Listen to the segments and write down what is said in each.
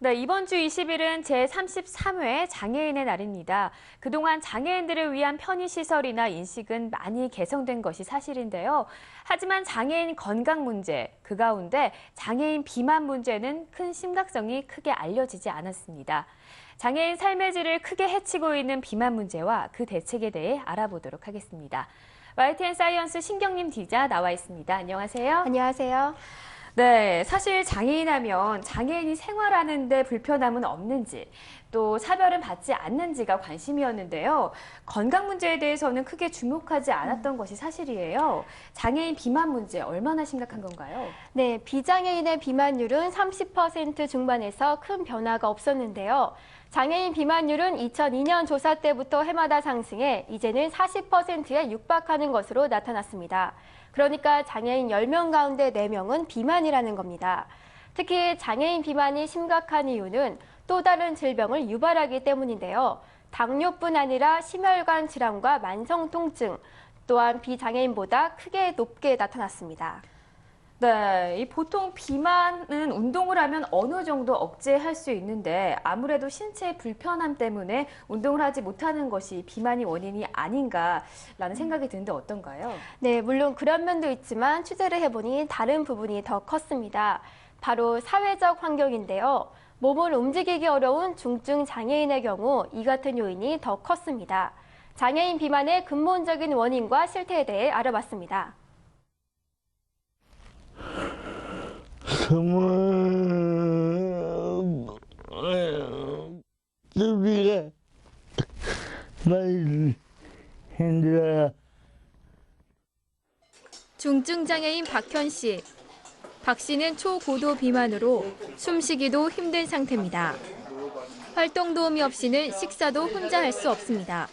네, 이번 주 20일은 제33회 장애인의 날입니다. 그동안 장애인들을 위한 편의시설이나 인식은 많이 개선된 것이 사실인데요. 하지만 장애인 건강 문제, 그 가운데 장애인 비만 문제는 큰 심각성이 크게 알려지지 않았습니다. 장애인 삶의 질을 크게 해치고 있는 비만 문제와 그 대책에 대해 알아보도록 하겠습니다. YTN 사이언스 신경림 기자 나와 있습니다. 안녕하세요. 안녕하세요. 네, 사실 장애인 하면 장애인이 생활하는 데 불편함은 없는지, 또 차별은 받지 않는지가 관심이었는데요. 건강 문제에 대해서는 크게 주목하지 않았던 것이 사실이에요. 장애인 비만 문제 얼마나 심각한 건가요? 네, 비장애인의 비만율은 30% 중반에서 큰 변화가 없었는데요. 장애인 비만율은 2002년 조사 때부터 해마다 상승해 이제는 40%에 육박하는 것으로 나타났습니다. 그러니까 장애인 10명 가운데 4명은 비만이라는 겁니다. 특히 장애인 비만이 심각한 이유는 또 다른 질병을 유발하기 때문인데요. 당뇨뿐 아니라 심혈관 질환과 만성 통증, 또한 비장애인보다 크게 높게 나타났습니다. 네, 이 보통 비만은 운동을 하면 어느 정도 억제할 수 있는데 아무래도 신체 불편함 때문에 운동을 하지 못하는 것이 비만이 원인이 아닌가라는 생각이 드는데 어떤가요? 네, 물론 그런 면도 있지만 취재를 해보니 다른 부분이 더 컸습니다. 바로 사회적 환경인데요. 몸을 움직이기 어려운 중증 장애인의 경우 이 같은 요인이 더 컸습니다. 장애인 비만의 근본적인 원인과 실태에 대해 알아봤습니다. 준비가 많이 힘들어요. 중증 장애인 박현 씨. 박 씨는 초고도 비만으로 숨쉬기도 힘든 상태입니다. 활동 도우미 없이는 식사도 혼자 할 수 없습니다.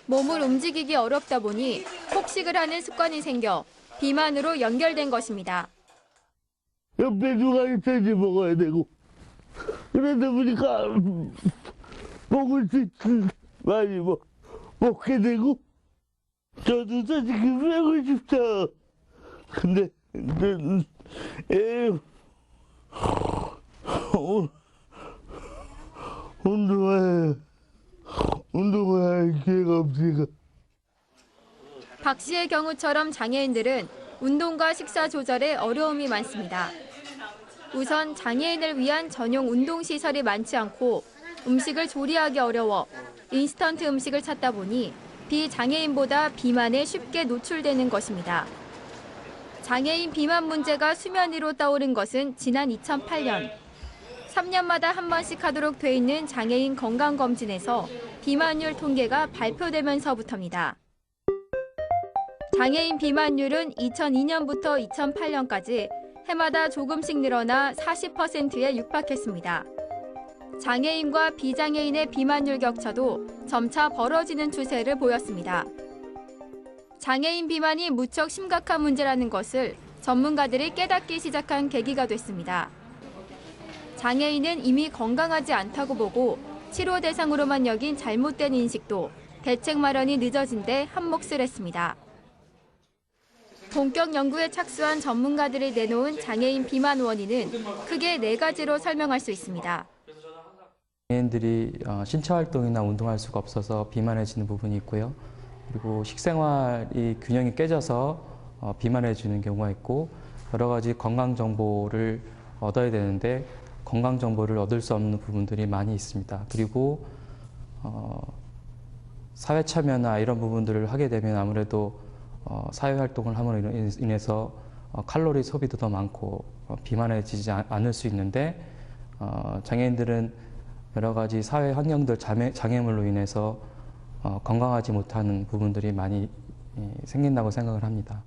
몸을 움직이기 어렵다 보니 폭식을 하는 습관이 생겨 비만으로 연결된 것입니다. 옆에 누가 있어야지 먹어야 되고, 그러다 보니까 먹을 수 있는 많이 먹게 되고, 저도 솔직히 빼고 싶죠. 근데 운동할 기회가 없으니까. 박 씨의 경우처럼 장애인들은 운동과 식사 조절에 어려움이 많습니다. 우선 장애인을 위한 전용 운동시설이 많지 않고 음식을 조리하기 어려워 인스턴트 음식을 찾다 보니 비장애인보다 비만에 쉽게 노출되는 것입니다. 장애인 비만 문제가 수면 위로 떠오른 것은 지난 2008년. 3년마다 한 번씩 하도록 돼 있는 장애인 건강검진에서 비만율 통계가 발표되면서부터입니다. 장애인 비만율은 2002년부터 2008년까지 해마다 조금씩 늘어나 40%에 육박했습니다. 장애인과 비장애인의 비만율 격차도 점차 벌어지는 추세를 보였습니다. 장애인 비만이 무척 심각한 문제라는 것을 전문가들이 깨닫기 시작한 계기가 됐습니다. 장애인은 이미 건강하지 않다고 보고 치료 대상으로만 여긴 잘못된 인식도 대책 마련이 늦어진 데 한몫을 했습니다. 본격 연구에 착수한 전문가들이 내놓은 장애인 비만 원인은 크게 4가지로 설명할 수 있습니다. 장애인들이 신체 활동이나 운동할 수가 없어서 비만해지는 부분이 있고요. 그리고 식생활이 균형이 깨져서 비만해지는 경우가 있고, 여러 가지 건강 정보를 얻어야 되는데 건강 정보를 얻을 수 없는 부분들이 많이 있습니다. 그리고 사회 참여나 이런 부분들을 하게 되면 아무래도 사회 활동을 함으로 인해서 칼로리 소비도 더 많고 비만해지지 않을 수 있는데, 장애인들은 여러 가지 사회 환경들 장애물로 인해서 건강하지 못하는 부분들이 많이 생긴다고 생각을 합니다.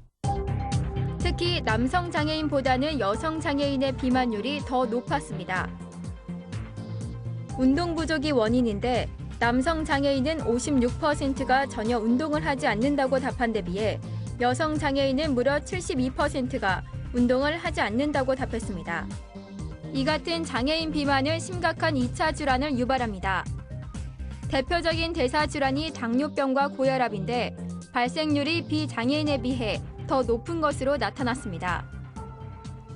특히 남성 장애인보다는 여성 장애인의 비만율이 더 높았습니다. 운동 부족이 원인인데 남성 장애인은 56%가 전혀 운동을 하지 않는다고 답한 데 비해 여성 장애인은 무려 72%가 운동을 하지 않는다고 답했습니다. 이 같은 장애인 비만은 심각한 2차 질환을 유발합니다. 대표적인 대사 질환이 당뇨병과 고혈압인데 발생률이 비장애인에 비해 더 높은 것으로 나타났습니다.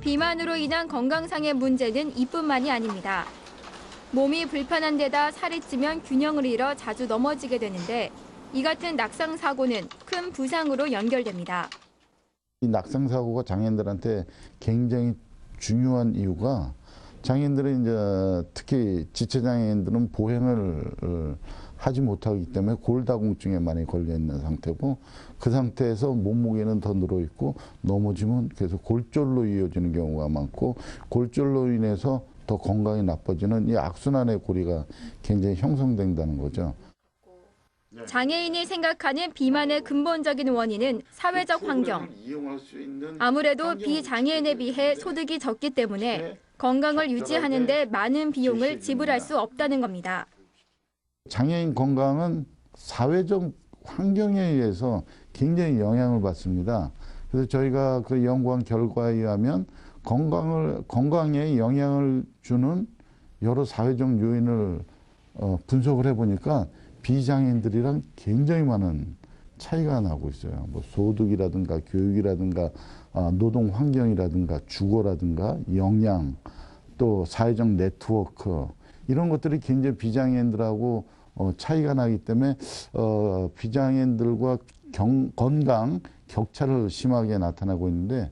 비만으로 인한 건강상의 문제는 이뿐만이 아닙니다. 몸이 불편한 데다 살이 찌면 균형을 잃어 자주 넘어지게 되는데 이 같은 낙상 사고는 큰 부상으로 연결됩니다. 이 낙상 사고가 장애인들한테 굉장히 중요한 이유가 장애인들은 이제 특히 지체 장애인들은 보행을 하지 못하기 때문에 골다공증에 많이 걸려 있는 상태고 그 상태에서 몸무게는 더 늘어 있고 넘어지면 계속 골절로 이어지는 경우가 많고 골절로 인해서 더 건강이 나빠지는 이 악순환의 고리가 굉장히 형성된다는 거죠. 장애인이 생각하는 비만의 근본적인 원인은 사회적 환경. 아무래도 비장애인에 비해 소득이 적기 때문에 건강을 유지하는 데 많은 비용을 지불할 수 없다는 겁니다. 장애인 건강은 사회적 환경에 의해서 굉장히 영향을 받습니다. 그래서 저희가 그 연구한 결과에 의하면 건강에 영향을 주는 여러 사회적 요인을 분석을 해보니까 비장애인들이랑 굉장히 많은 차이가 나고 있어요. 뭐 소득이라든가 교육이라든가 노동 환경이라든가 주거라든가 영양 또 사회적 네트워크 이런 것들이 굉장히 비장애인들하고 차이가 나기 때문에 비장애인들과 건강 격차를 심하게 나타나고 있는데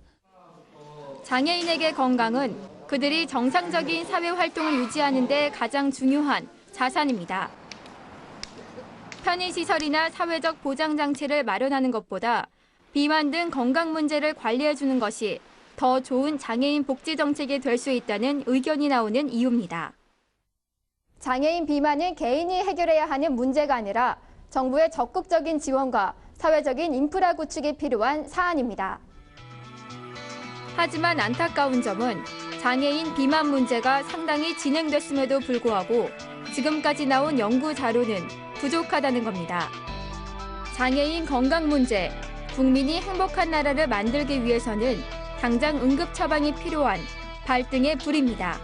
장애인에게 건강은 그들이 정상적인 사회 활동을 유지하는 데 가장 중요한 자산입니다. 편의시설이나 사회적 보장장치를 마련하는 것보다 비만 등 건강 문제를 관리해주는 것이 더 좋은 장애인 복지 정책이 될 수 있다는 의견이 나오는 이유입니다. 장애인 비만은 개인이 해결해야 하는 문제가 아니라 정부의 적극적인 지원과 사회적인 인프라 구축이 필요한 사안입니다. 하지만 안타까운 점은 장애인 비만 문제가 상당히 진행됐음에도 불구하고 지금까지 나온 연구 자료는 부족하다는 겁니다. 장애인 건강 문제, 국민이 행복한 나라를 만들기 위해서는 당장 응급 처방이 필요한 발등의 불입니다.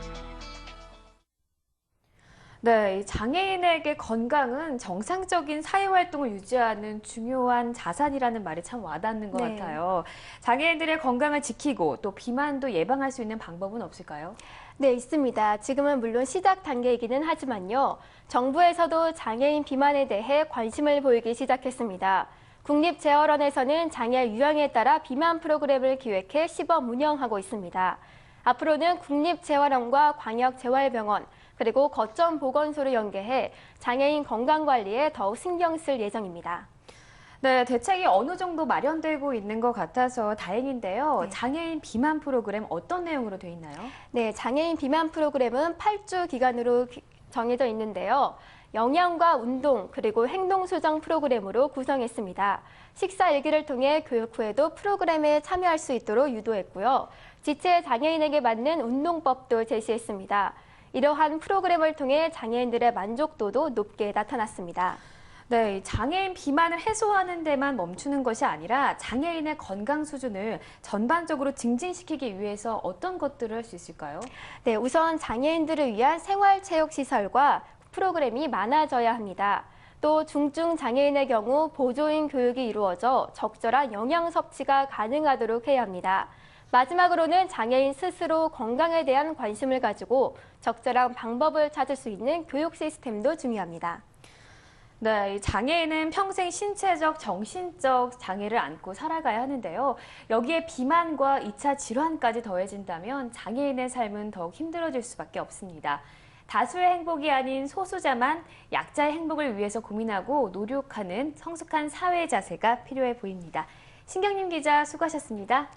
네, 장애인에게 건강은 정상적인 사회활동을 유지하는 중요한 자산이라는 말이 참 와닿는 것 네. 같아요. 장애인들의 건강을 지키고 또 비만도 예방할 수 있는 방법은 없을까요? 네, 있습니다. 지금은 물론 시작 단계이기는 하지만요. 정부에서도 장애인 비만에 대해 관심을 보이기 시작했습니다. 국립재활원에서는 장애 유형에 따라 비만 프로그램을 기획해 시범 운영하고 있습니다. 앞으로는 국립재활원과 광역재활병원, 그리고 거점 보건소를 연계해 장애인 건강관리에 더욱 신경 쓸 예정입니다. 네, 대책이 어느 정도 마련되고 있는 것 같아서 다행인데요. 네. 장애인 비만 프로그램 어떤 내용으로 돼 있나요? 네, 장애인 비만 프로그램은 8주 기간으로 정해져 있는데요. 영양과 운동, 그리고 행동 수정 프로그램으로 구성했습니다. 식사 일기를 통해 교육 후에도 프로그램에 참여할 수 있도록 유도했고요. 지체 장애인에게 맞는 운동법도 제시했습니다. 이러한 프로그램을 통해 장애인들의 만족도도 높게 나타났습니다. 네, 장애인 비만을 해소하는 데만 멈추는 것이 아니라 장애인의 건강 수준을 전반적으로 증진시키기 위해서 어떤 것들을 할 수 있을까요? 네, 우선 장애인들을 위한 생활체육시설과 프로그램이 많아져야 합니다. 또 중증 장애인의 경우 보조인 교육이 이루어져 적절한 영양 섭취가 가능하도록 해야 합니다. 마지막으로는 장애인 스스로 건강에 대한 관심을 가지고 적절한 방법을 찾을 수 있는 교육 시스템도 중요합니다. 네, 장애인은 평생 신체적, 정신적 장애를 안고 살아가야 하는데요. 여기에 비만과 2차 질환까지 더해진다면 장애인의 삶은 더욱 힘들어질 수밖에 없습니다. 다수의 행복이 아닌 소수자만 약자의 행복을 위해서 고민하고 노력하는 성숙한 사회 자세가 필요해 보입니다. 신경림 기자 수고하셨습니다.